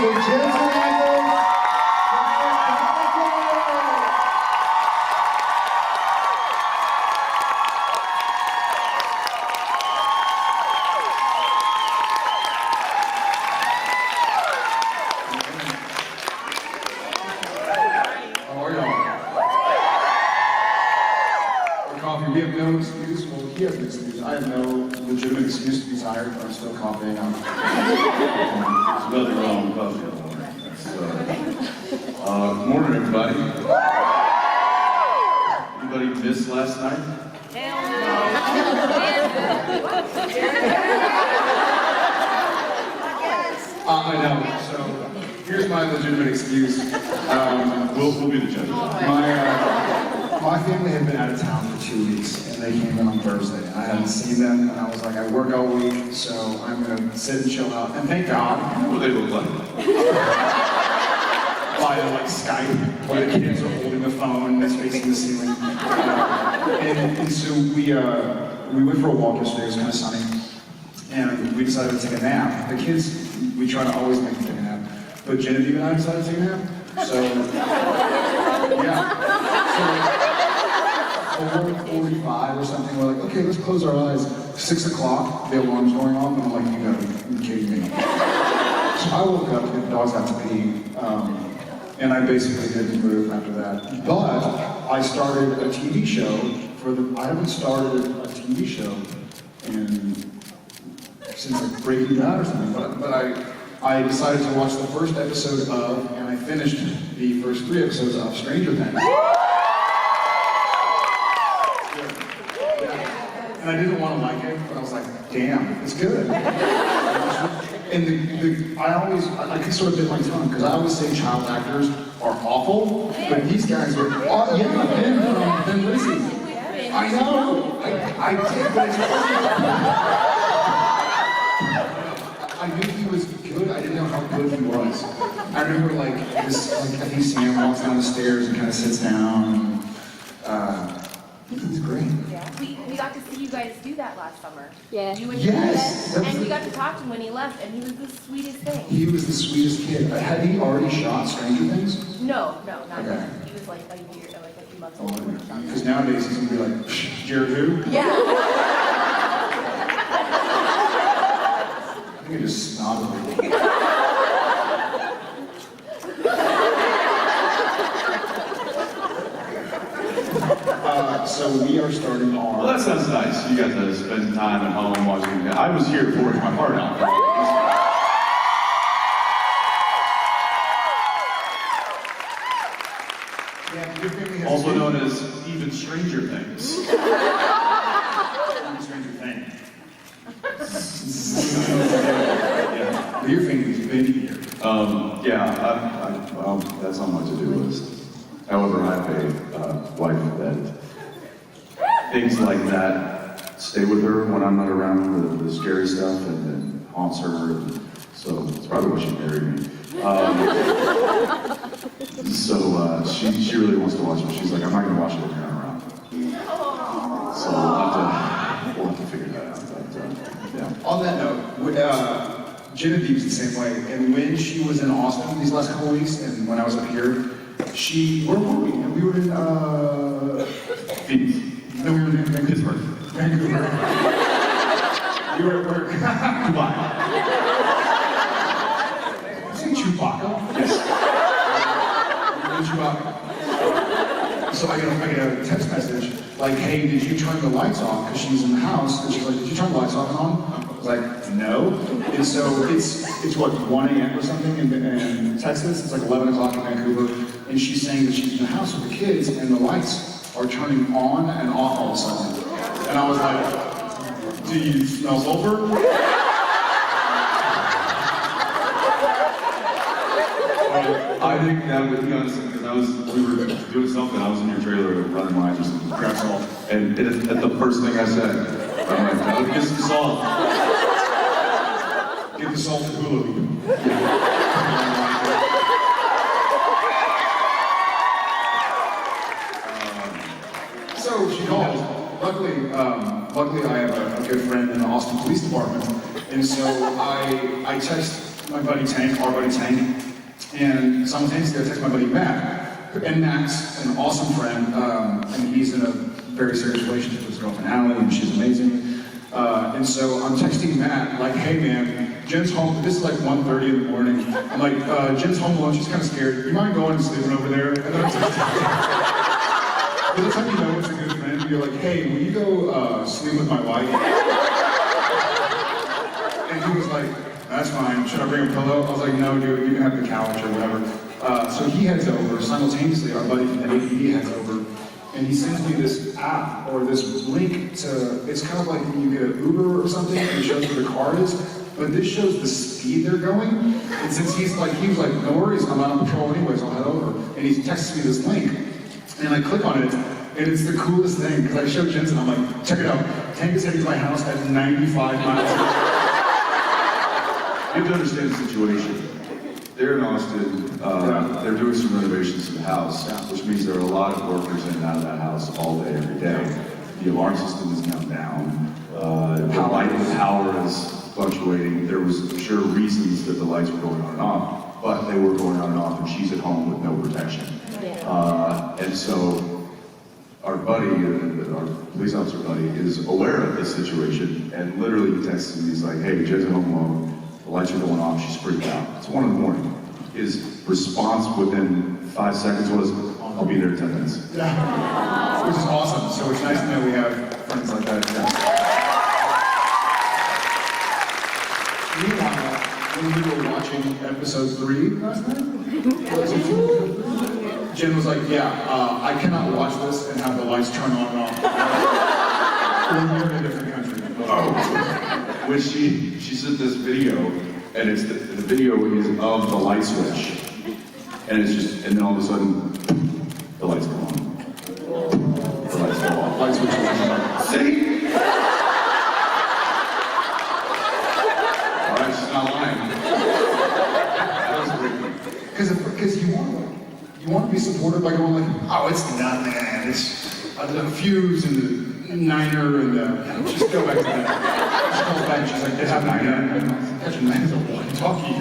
for Jensen Michaels. We have no excuse. Well, he has an excuse. I have no legitimate excuse to be tired, but I'm still coughing. There's nothing wrong with coffee. Good morning, everybody. Anybody miss last night? Hell I know. So here's my legitimate excuse. We'll be the judges. My family had been out of town for 2 weeks, and they came in on Thursday. I hadn't seen them, and I was like, I work all week, so I'm gonna sit and chill out. And thank God. What do they look like? Via like Skype, where the kids are holding the phone that's facing the ceiling. And so we went for a walk yesterday. It was kind of sunny, and we decided to take a nap. The kids, we try to always make them take a nap, but Genevieve and I decided to take a nap. So yeah. So, 4:45 or something, we're like, okay, let's close our eyes. 6 o'clock, the alarm's going off, and I'm like, you're kidding me. So I woke up, and the dogs got to pee, and I basically didn't move after that. But I started a TV show I haven't started a TV show since like Breaking Bad or something, but I decided to watch the first episode of, and I finished the first 3 episodes of Stranger Things. And I didn't want to like it, but I was like, damn, it's good. And I can sort of bit my tongue, because I always say child actors are awful, but these guys are, yeah, Ben Lizzie. I know, I did, but I knew he was good, I didn't know how good he was. I remember I think Sam walks down the stairs and kind of sits down, he's great. yeah. We got to see you guys do that last summer. Yeah. You and Yes! and we got to talk to him when he left, and he was the sweetest thing. He was the sweetest kid. Had he already shot Stranger Things? No, not Okay. yet. He was like a year, like a few months old when he shot Because nowadays he's gonna be like, Jared who? Yeah. I think I just snobbed him. So we are starting our... Well, that sounds nice. You got to spend time at home watching. I was here pouring my heart out. Yeah, your family has Also known as Even Stranger Things. Even Stranger Thing. Yeah, your family's been here. Well, that's on my to-do list. However, I have a wife that things like that stay with her when I'm not around, the scary stuff, and haunts her. And so it's probably why she married me. She really wants to watch it. She's like, I'm not going to watch it if you're not around. So we'll have to figure that out. But, yeah. On that note, Genevieve's the same way. And when she was in Austin these last couple weeks, and when I was up here, where were we? We were in, Phoenix. No, we were in Pittsburgh. Vancouver. You were at work. Dubai. You say Chewbacca? Yes. Chewbacca. So I get a text message like, hey, did you turn the lights off? Because she's in the house. And she's like, did you turn the lights off and on? I was like, no. And so it's what, 1 a.m. or something in Texas? It's like 11 o'clock in Vancouver. And she's saying that she's in the house with the kids and the lights are turning on and off all of a sudden. And I was like, do you smell sulfur? I think that would be honest, because we were doing something, I was in your trailer running lines or something. Grab salt. And that's the first thing I said. I'm like, oh, get some salt. Get the salt and hula hoop. So she called. Luckily I have a good friend in the Austin Police Department. And so I text my buddy Tank, our buddy Tank, and simultaneously I text my buddy Matt. And Matt's an awesome friend, and he's in a very serious relationship with his girlfriend Allie, and she's amazing. And so I'm texting Matt, like, hey man, Jen's home, this is like 1:30 in the morning. I'm like, Jen's home alone, she's kind of scared. You mind going and sleeping over there? And then I'm texting. By the time you know it's a good friend, you're like, hey, will you go sleep with my wife? And he was like, that's fine, should I bring a pillow? I was like, no dude, you can have the couch or whatever. So he heads over, simultaneously our buddy from the APD heads over, and he sends me this app or this link to, it's kind of like when you get an Uber or something and it shows where the car is, but this shows the speed they're going. And since he was like, no worries, I'm out on patrol anyways, I'll head over. And he texts me this link, and I click on it, and it's the coolest thing, because I showed Jensen, I'm like, check it out, Tank is heading to my house at 95 miles an hour. You have to understand the situation. They're in Austin, they're doing some renovations to the house, which means there are a lot of workers in and out of that house all day, every day. The alarm system is now down, the power is fluctuating. There was, I'm sure, reasons that the lights were going on and off, but they were going on and off, and she's at home with no protection. And so our buddy, our police officer buddy, is aware of this situation, and literally he texts me, he's like, hey, Jen's at home alone. The lights are going off, she's freaked out. It's 1 in the morning. His response within 5 seconds was, I'll be there in 10 minutes. Yeah, which is awesome. So it's nice to know we have friends like that. Yeah. Meanwhile, when we were watching episode 3 last night, Jen was like, yeah, I cannot watch this and have the lights turn on and off. We're in a different country. Oh. When she sent this video, and it's the video is of the light switch, and it's just, and then all of a sudden, the lights go on. The lights go off. Light switch is on. See? All right, she's not lying. That was great. Because you want to be supported by going like, oh, it's nothing. It's the fuse and the niner and just go back to that. She calls back and she's like, it happened again. Catching that is a walkie-talkie.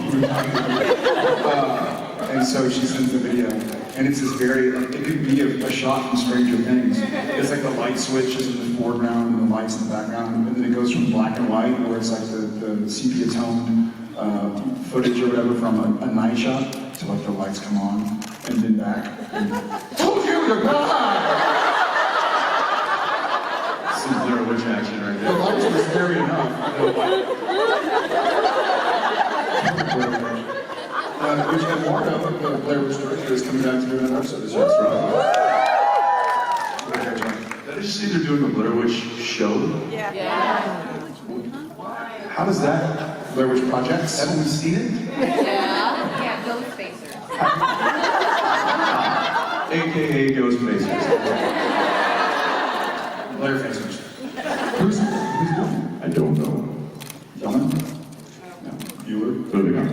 And so she sends the video, and it's this very, like, it could be a shot from Stranger Things. It's like the light switch is in the foreground and the lights in the background, and then it goes from black and white, where it's like the sepia-toned footage or whatever from a night shot, to like the lights come on, and then back. And, I told you to God! Some Blair Witch action right The there. lights were scary enough. Which Eduardo, the Blair Witch director, is coming back to do another episode. That's right. Did I just see they're doing a Blair Witch show? Yeah. How does that? Blair Witch Projects. Haven't we seen it? Yeah, Ghost Facers. AKA Ghost Facers. Blair Facers. Who's doing it? I don't know. Don't know? No. Bueller? Moving on.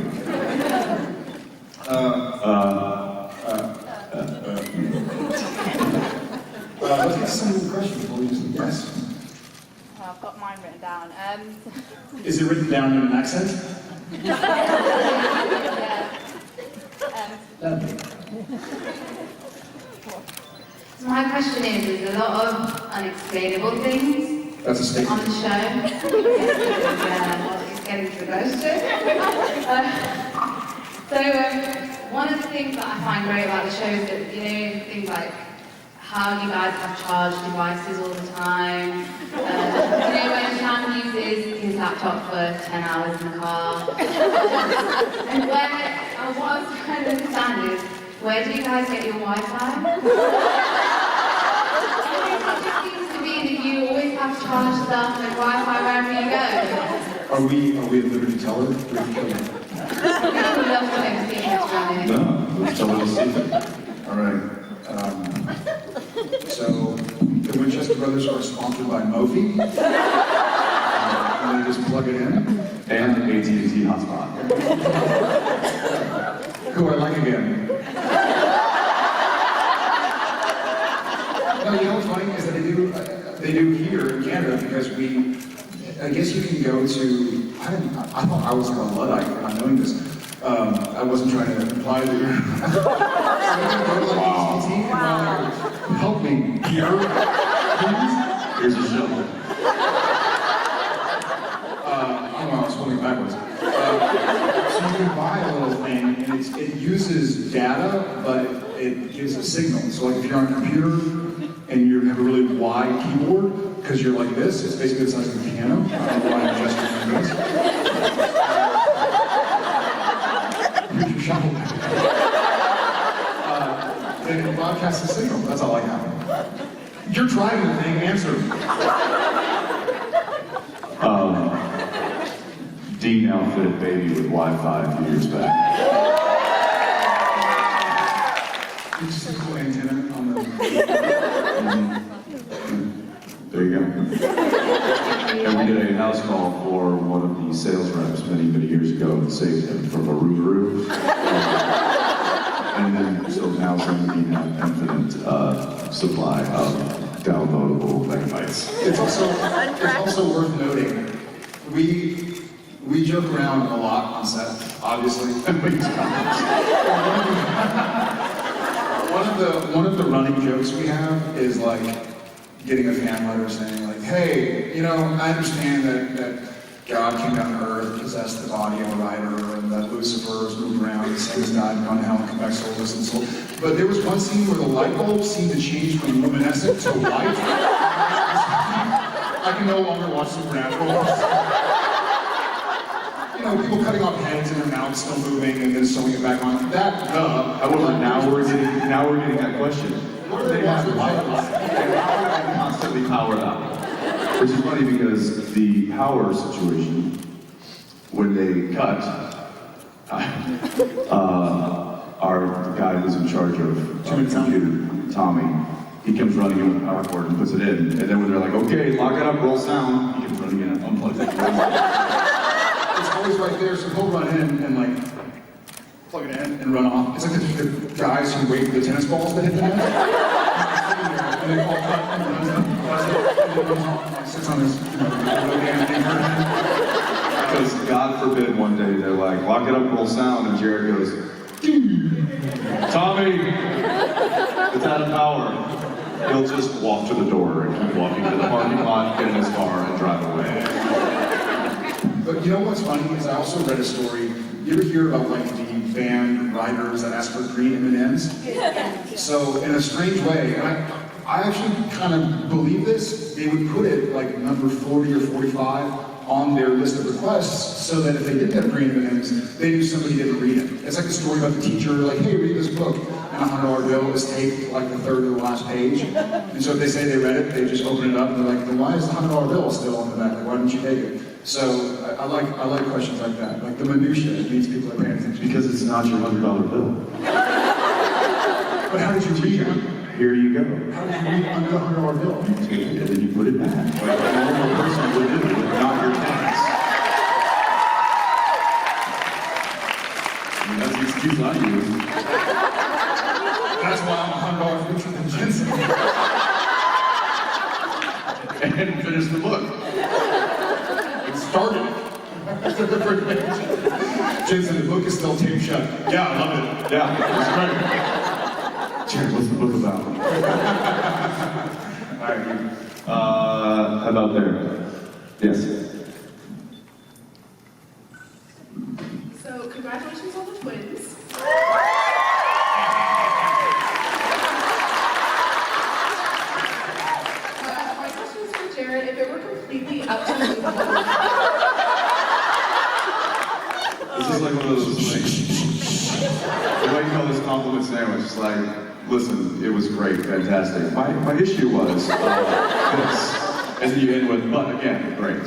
Let's get some questions before we do some yes. I've got mine written down. Is it written down in an accent? So my question is, there's a lot of unexplainable things That's a on statement. the show. It's getting to the ghost show. One of the things that I find great about the show is that, things like how you guys have charged devices all the time. When Sam uses his laptop for 10 hours in the car. And what I was trying to understand is, where do you guys get your Wi-Fi? It just seems to be that you always have to charge stuff and Wi-Fi wherever you go. Are we at liberty to tell her? I would love to experience running. No, let's tell us a secret. All right. So the Winchester Brothers are sponsored by Mophie. And they just plug it in. And AT&T hotspot. Who I like again. No, you know what's funny is that they do here in Canada because we I guess you can go to, I thought I was like a Luddite for not knowing this. I wasn't trying to imply that you're, so you can go to like HTT and help me here, please. Here's a shovel. I was holding it backwards. So you can buy a little thing, and it uses data, but it gives a signal. So like if you're on a computer and you have a really wide keyboard, because you're like this, it's basically the size of a piano. I don't know why I'm gesturing like this. Here's your shovel. Then it broadcasts a signal. That's all I have. You're trying the thing, answer. Dean outfitted baby with Wi-Fi a few years back. You just a cool antenna on the... There you go. And we did a house call for one of the sales reps many, many years ago and saved him from a roo-roo. And then, so now somebody has infinite supply of downloadable megabytes. It's also worth noting, we joke around a lot on set, obviously. One of the running jokes we have is like getting a fan letter saying like, hey, you know, I understand that God came down to earth, possessed the body of a writer, and that Lucifer has moved around, and Satan's died and gone to hell and come back soulless and soul. But there was one scene where the light bulb seemed to change from luminescent to white. I can no longer watch Supernatural. You know, people cutting off heads and their mouths still moving and then sewing it back on. However, now we're getting that question. What do they watch with light bulbs? They're constantly powered up. Which is funny because the power situation, when they cut, the guy who's in charge of the computer, Tommy, he comes running in with a power cord and puts it in. And then when they're like, okay, lock it up, roll sound, he comes running in and unplugs it. It's always right there, so he'll run in and like plug it in and run off. It's like the guys who wait for the tennis balls to hit the net. And they all cut and runs up, does it, and then runs off, like, sits on his, really damn Because God forbid one day they're like, lock it up, roll sound, and Jared goes, Tommy, it's out of power. He'll just walk to the door and keep walking to the parking lot, get in his car, and drive away. But you know what's funny is I also read a story. You ever hear about like the band writers that ask for green M&Ms? So in a strange way, and I actually kind of believe this, they would put it like number 40 or 45 on their list of requests so that if they didn't have green M&Ms, they knew somebody didn't read it. It's like a story about the teacher, like, hey, read this book. And a $100 bill is taped like the third or the last page. And so if they say they read it, they just open it up and they're like, then why is the $100 bill still on the back? Like, why didn't you take it? So I like questions like that. Like the minutia, it means people are paying attention. Because it's not your $100 bill. But how did you read it? Here you go. How did you read under the $100 bill? You take it and then you put it back. Like a normal person would do with not your tax. I mean, that's the excuse I use. That's why I'm $100 richer than Jensen. And finish the book. It started. That's a different page. Jensen, the book is still taped shut. Yeah, I love it. Yeah, that's great. Jared, what's the book about? All right. How about there? Yes. So, congratulations on the twins. My question is for Jared. If it were completely up to you, what would This is like one of those things. What do you call this compliment sandwich? It's like, listen, it was great, fantastic. My issue was this. And then you end with, but again, great.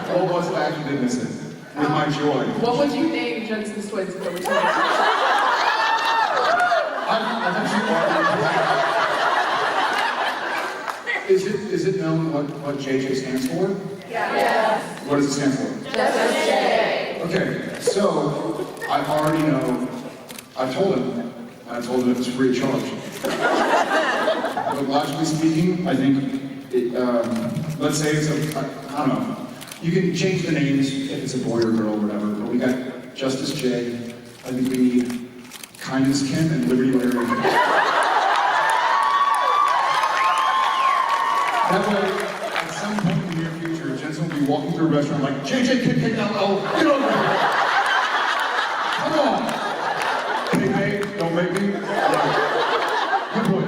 What was it I actually did miss it? With my joy. What would you name Jensen's twins if it were twins? I've actually Is it known what JJ stands for? Yes. What does it stand for? Just J. Okay, so I already know. I told him it was free of charge. But logically speaking, I think let's say it's a, I don't know. You can change the names if it's a boy or girl or whatever, but we got Justice J, I think we need Kindness Kim and Liberty Larry. That way, at some point in the near future, Jensen will be walking through a restaurant like, JJKKLL, get over here! Come on! Hey, don't make me. Good boy,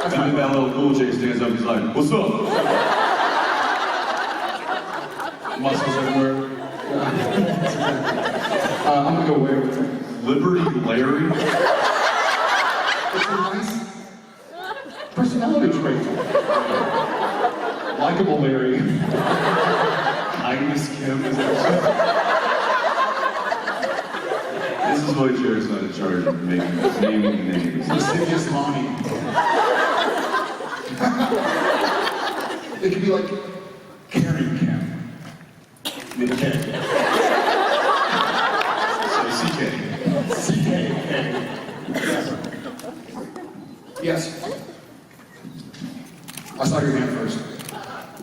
And then that little cool J stands up, he's like, what's up? muscles everywhere. I'm gonna go away with it. Liberty Larry? It's a nice personality trait. Likeable Larry. Kindness Kim is actually. This is why Jared's not in charge of naming names. Lascivious Lonnie. It could be like Carrie Kim. With a K. So CK. CK. Yes. I saw your hand first.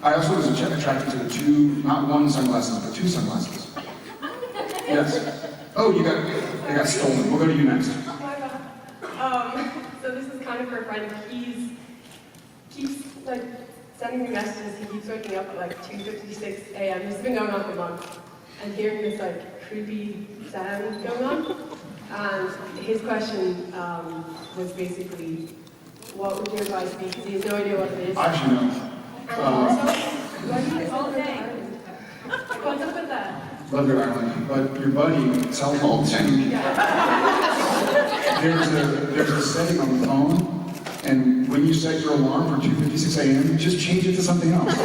I also was attracted to the two, not one sunglasses, but two sunglasses. Yes. Oh, they got stolen. We'll go to you next. So this is kind of for a friend. He keeps like sending me messages. He keeps waking up at like 2:56 a.m. This has been going on for months, and hearing this like creepy sound going on. And his question was basically, what would your advice be? Because he has no idea what it is. I actually know. And also, why do you guys all day? What's up with that? Love your island, but your buddy tells all the time. There's a setting on the phone, and when you set your alarm for 2:56 a.m., just change it to something else.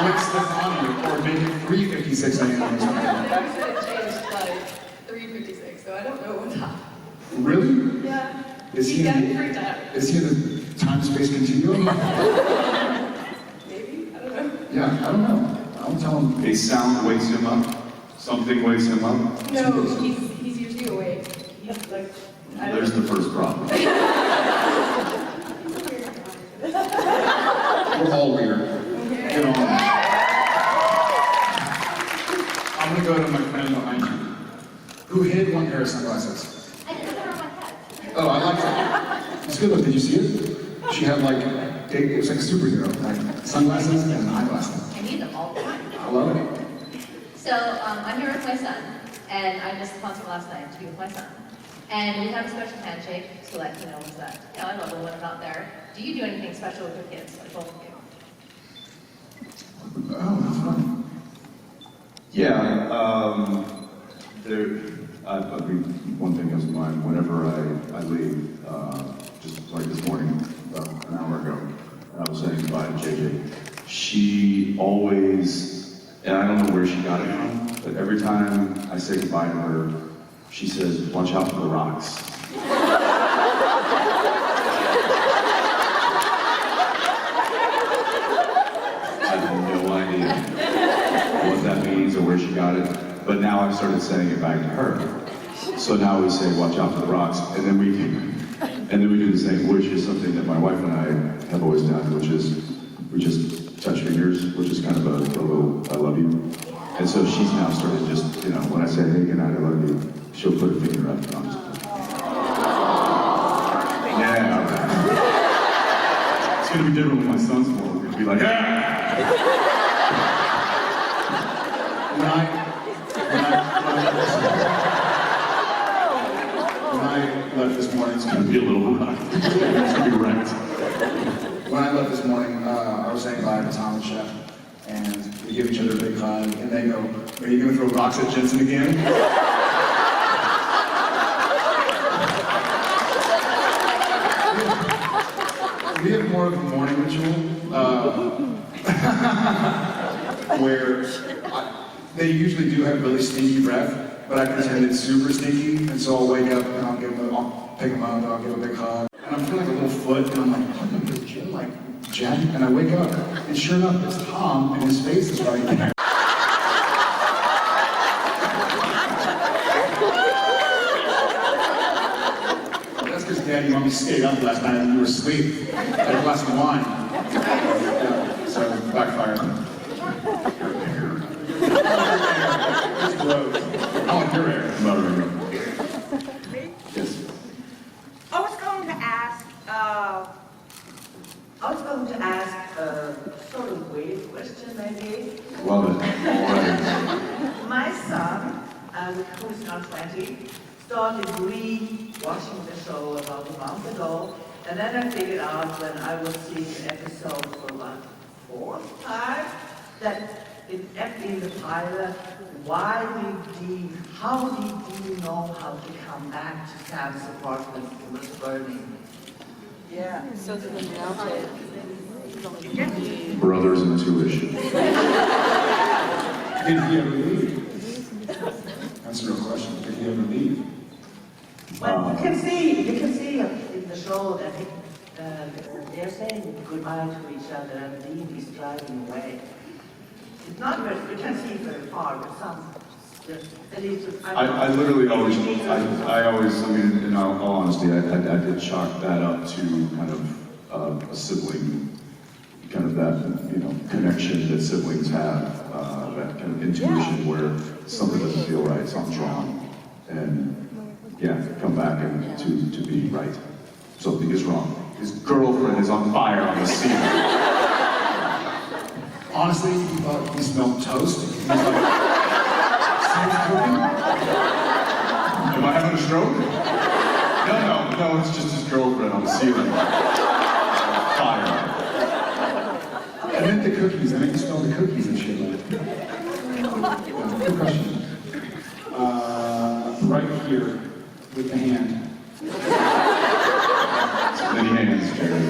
Like Stefani, or make it 3:56 a.m. or something. I never said it changed like 3:56, so I don't know what's up. Really? Yeah. Is he He's in getting freaked out. Is he in the time-space continuum? Maybe? I don't know. Yeah, I don't know. I'll tell him. A sound wakes him up. Something wakes him up. No, he's usually awake. He's like, I don't There's know. the first problem. He's a weird guy. We're all weird. Get on. I'm gonna go to my friend behind you, who hid one pair of sunglasses. Oh, I like that. It's good look. Did you see it? She had like, it was like a superhero, like sunglasses and eyeglasses. I need them all the time. I love it. So I'm here with my son, and I missed the concert last night to be with my son. And we have a special handshake to let you know that, you know, I love them when I'm not there. Do you do anything special with your kids, like both of you? Oh, that's fun. Yeah, I mean, one thing comes to mind. Whenever I leave, just like this morning, about an hour ago, I was saying goodbye to JJ. She always, and I don't know where she got it from, but every time I say goodbye to her, she says, "Watch out for the rocks." I have no idea what that means or where she got it, but now I've started saying it back to her. So now we say, "Watch out for the rocks," and then we do the same, which is something that my wife and I have always done, which is we just touch fingers, which is kind of a little "I love you." And so she's now started just, you know, when I say, "Hey, good night, I love you," she'll put her finger up and I'm just yeah. It's gonna be different when my son's born. We're gonna be like, "Ah!" When I left this morning, It's gonna be a little rough. It's gonna be wrecked. when I left this morning, I was saying bye to Tom and Chef, and we give each other a big hug, and they go, "Are you gonna throw rocks at Jensen again?" We have more of a morning ritual, where they usually do have really stinky breath, but I pretend it's super stinky, and so I'll wake up and I'll pick them up, and I'll give a big hug. And I'm feeling like a little foot, and I'm like, what is Jim like, Jen? And I wake up, and sure enough, it's Tom, and his face is right there. That's because Daddy and Mommy stayed up last night and you were asleep. Had a glass of wine. who's now 20, started re-watching the show about a month ago, and then I figured out when I was seeing an episode for like fourth time that in the pilot, how did Dean know how to come back to Sam's apartment that was burning? Yeah. Brothers intuition. Did he ever leave? That's a real question. Did he ever leave? But you can see in the show that they're saying goodbye to each other and Dean is driving away. It's not very, you can see it very far, but some, at least, I literally always, I mean, in all honesty, I did chalk that up to kind of a sibling, kind of that, connection that siblings have, that kind of intuition where something doesn't feel right, something's wrong, and yeah, come back and to be right. Something is wrong. His girlfriend is on fire on the scene. Honestly, he thought he smelled toast. He was like, "Sam's cooking?" Am I having a stroke? No, it's just his girlfriend on the ceiling. Fire. I meant the cookies. I meant you smell the cookies and shit. Good question. Right here with the hand. Many hands, Jerry.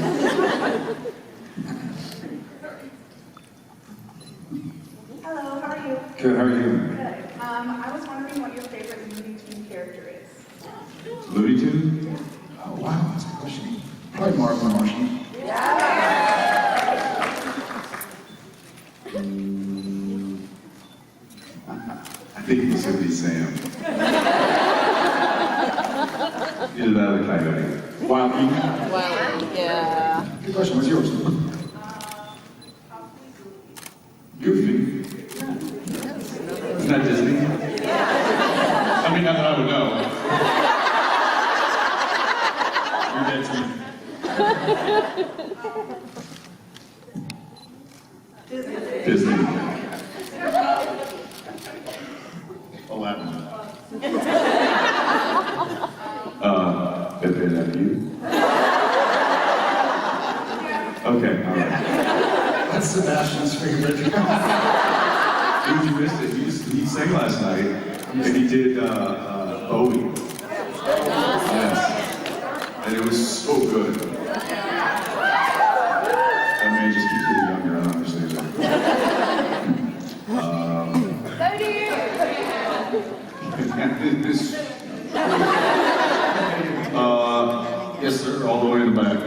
Hello, how are you? Good, how are you? Good. I was wondering what your favorite Looney Tunes character is. Looney Tune? Oh, wow, that's a good question. Probably Marvin the Martian. I think it was going to be Sam. Either that or Coyote. Wild King. Yeah. Good question, what's yours? Goofy. Isn't that Disney? I mean, not that I would know. You're dead to me. Disney. Aladdin. Pepe Le Pew. Okay, all right. That's Sebastian's favorite. Dude, you missed it. He sang last night, and he did Bowie. Yes. And it was so good. That man just keeps getting younger, I don't understand that. Yes, sir, all the way in the back.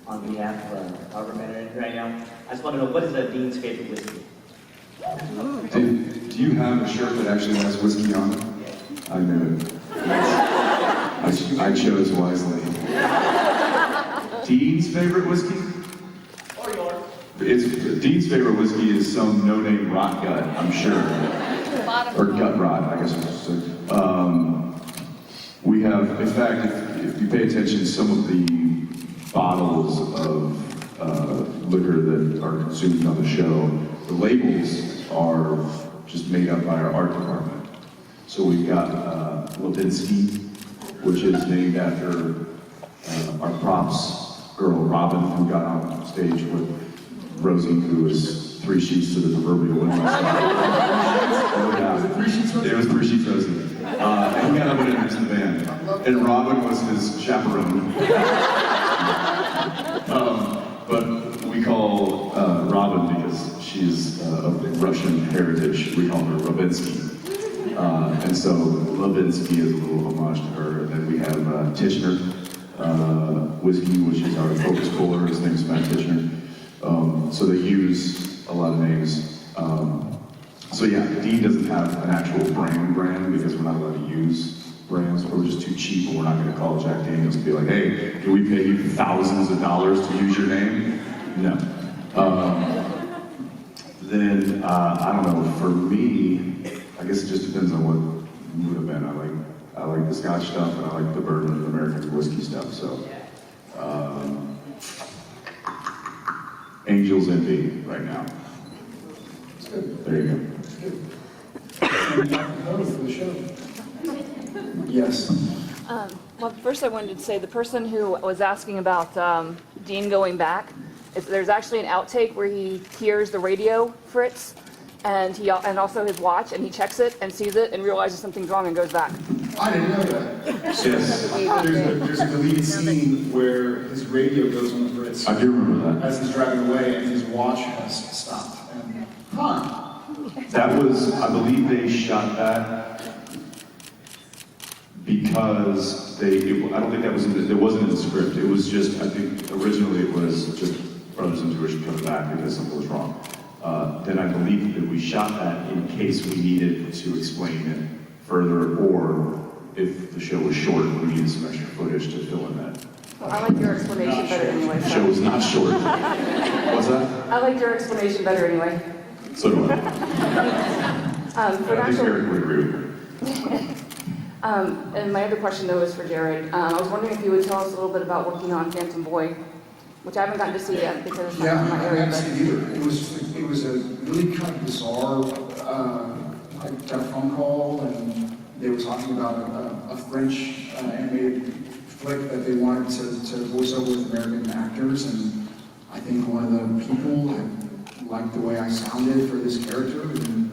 On behalf of our Remainer right now, I just want to know, what is Dean's favorite whiskey? Do you have a shirt that actually has whiskey on it? I knew it. I chose wisely. Dean's favorite whiskey? Or yours? Dean's favorite whiskey is some no-name rot gut, I'm sure. Or gut rot, I guess I should say. We have, in fact, if you pay attention, some of the bottles of liquor that are consumed on the show, the labels are just made up by our art department. So we've got Levinsky, which is named after our props girl, Robin, who got on stage with Rosie, who was 3 sheets to the proverbial window. It was 3 sheets Rosie. And he got up and introduced the band. And Robin was his chaperone. But we call Robin, because she's of Russian heritage, we call her Robinsky. And so Levinsky is a little homage to her. And then we have Tishner whiskey, which is our focus puller. His name is Matt Tishner. So they use a lot of names. So yeah, Dean doesn't have an actual brand because we're not allowed to use brands. We're just too cheap, and we're not going to call Jack Daniels and be like, hey, can we pay you thousands of dollars to use your name? No. Then, I don't know, for me, I guess it just depends on what mood I'm in. I like the Scotch stuff, and I like the bourbon and American whiskey stuff, so. Angels Envy right now. There you go. and apropos for the show. Yes. Well, first I wanted to say the person who was asking about Dean going back, there's actually an outtake where he hears the radio fritz and also his watch, and he checks it and sees it and realizes something's wrong and goes back. I didn't know that. Yes, There's a deleted scene where his radio goes on the fritz I do remember that. as he's driving away and his watch has stopped. And, That was, I believe they shot that because I don't think that was it wasn't in the script. It was just, I think originally it was just Brothers Intuition coming back because something was wrong. Then I believe that we shot that in case we needed to explain it further, or if the show was short, we needed some extra footage to fill in that. Well, I like your explanation better anyway. The show was not short. What's that? I like your explanation better anyway. So do I. For I think actual, Eric would agree with me. and my other question though is for Jared. I was wondering if you would tell us a little bit about working on Phantom Boy, which I haven't gotten to see yet because it's not in my I area. haven't seen it either. It was a really kind of bizarre. I got a phone call and they were talking about a French animated flick that they wanted to voice over with American actors, and I think one of the people had liked the way I sounded for this character, and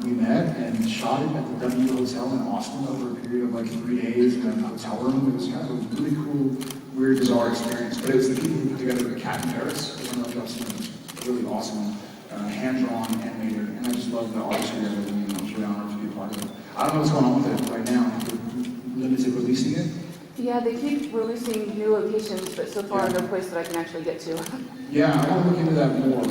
we met and shot it at the W Hotel in Austin over a period of like 3 days in a hotel room. It was kind of a really cool, weird, bizarre experience. But it was the people who put together the Cat in Paris. I don't know if y'all seen it. It was really awesome, hand-drawn, animated, and I just love the artistry of it, and I was really honored to be a part of it. I don't know what's going on with it right now. They're limited releasing it. Yeah, they keep releasing new locations, but so far no place that I can actually get to. Yeah, I want to look into that more.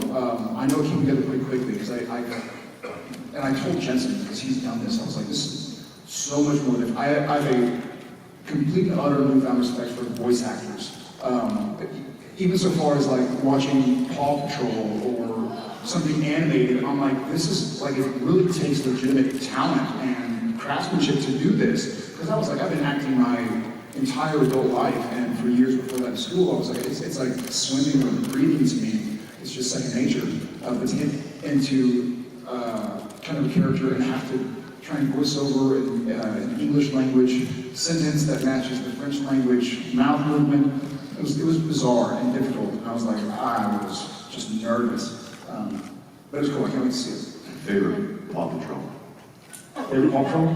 I know it came together pretty quickly because I told Jensen, because he's done this, I was like, this is so much more than, I have a complete and utter newfound respect for voice actors. Even so far as like watching Paw Patrol or something animated, I'm like, this is like, it really takes legitimate talent and craftsmanship to do this. Because I was like, I've been acting my entire adult life, and for years before that in school, I was like, it's like swimming or breathing to me. It's just second nature. But to get into kind of a character and have to try and voice over an English language sentence that matches the French language mouth movement, it was bizarre and difficult. And I was like, I was just nervous. But it was cool. I can't wait to see it. Favorite Paw Patrol? Favorite Paw Patrol?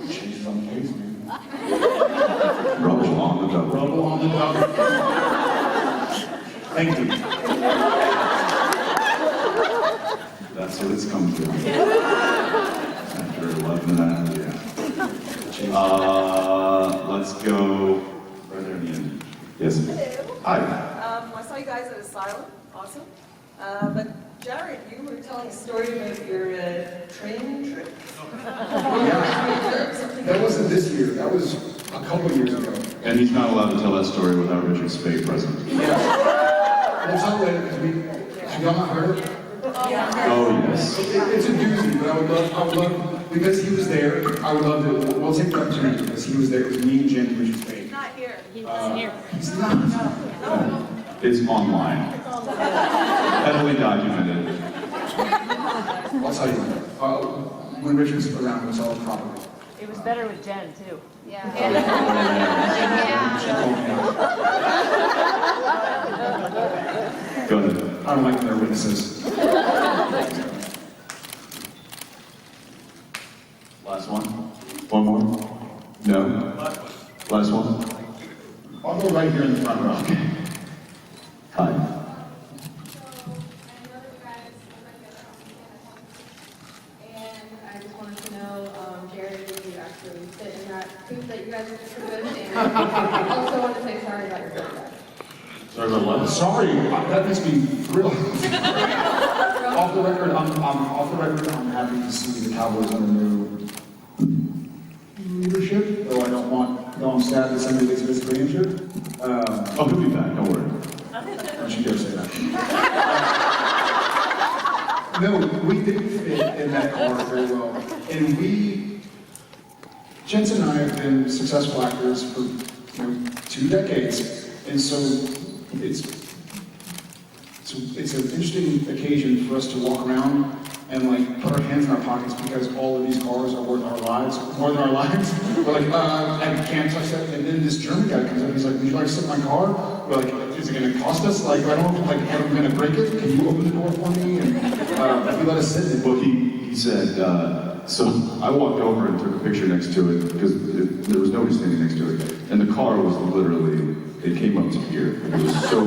Changes on the case, man. Rubble on the double. Rubble on the double. Thank you. That's what it's come to. After 11.5, yeah. Let's go right there in the end. Yes. Hello. Hi. I saw you guys at Asylum. Awesome. But Jared, you were telling a story about your train trip. That wasn't this year. That was a couple years ago. And he's not allowed to tell that story without Richard Spade present. Yes. We'll tell later because have y'all not heard it? Oh, yes. It's a doozy, but I would love, because he was there, I would love to, we'll take the opportunity because he was there. It was me and Jen and Richard Spade. He's not here. He's not. It's online. Heavily documented. I'll tell you. When Richard's around, we'll tell it properly. It was better with Jen too. Yeah. She told me. Go ahead. I don't like their witnesses. Last one? One more? No? Last one? I'll go right here in the front row. Hi. And I just wanted to know, Jared, if you actually fit in that suit that you guys are good, and I also want to say sorry about your birthday. Sorry about what? Sorry, that makes me thrilled. Off the record, I'm happy to see the Cowboys under new leadership, though I don't I'm sad that somebody gets physically injured. Oh, he'll be back, don't worry. Don't you dare say that. No, we didn't fit in that car very well. And Jensen and I have been successful actors for 2 decades. And so it's an interesting occasion for us to walk around and like put our hands in our pockets because all of these cars are worth our lives, more than our lives. We're like, I can't touch that. And then this German guy comes up, he's like, would you like to sit in my car? We're like, is it gonna cost us? Like, I don't, like, I'm gonna break it. Can you open the door for me? And if you let us sit in it. Well, he said, so I walked over and took a picture next to it because there was nobody standing next to it. And the car was literally, it came up to here. It was so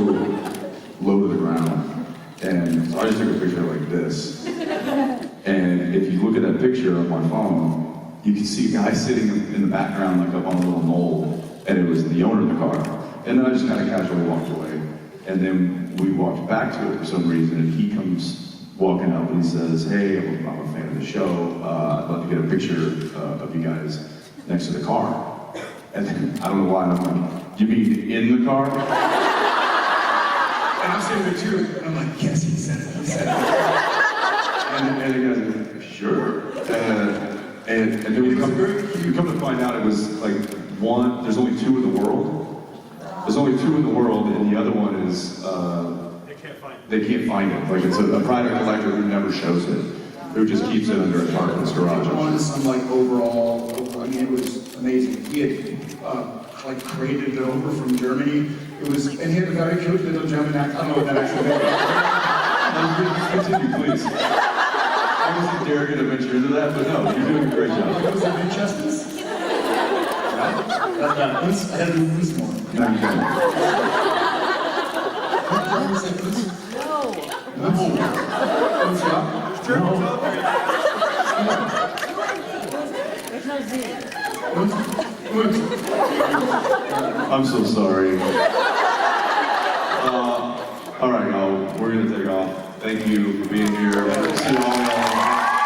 low to the ground. And so I just took a picture like this. And if you look at that picture on my phone, you can see a guy sitting in the background, like up on a little knoll, and it was the owner of the car. And then I just kind of casually walked away. And then we walked back to it for some reason, and he comes walking up and he says, hey, I'm a fan of the show. I'd love to get a picture of you guys next to the car. And then, I don't know why, I'm like, you mean in the car? And I'm sitting there too, and I'm like, yes, he said it, he said it. And the guy's like, sure. And then we come to find out it was like there's only two in the world. There's only two in the world, and the other one is, they can't find it. Like it's a private collector who never shows it, who just keeps it under a tarp in his garage. On some like overall, I mean, it was amazing. He had like created it over from Germany. It was, and he had a very cute little German accent. I don't know what that accent is. Continue, please. I wasn't daring to venture into that, but no, you're doing a great job. Was it Manchester's? I had to do this more. No, you don't. I'm so sorry. All right, y'all, we're gonna take off. Thank you for being here. See you all.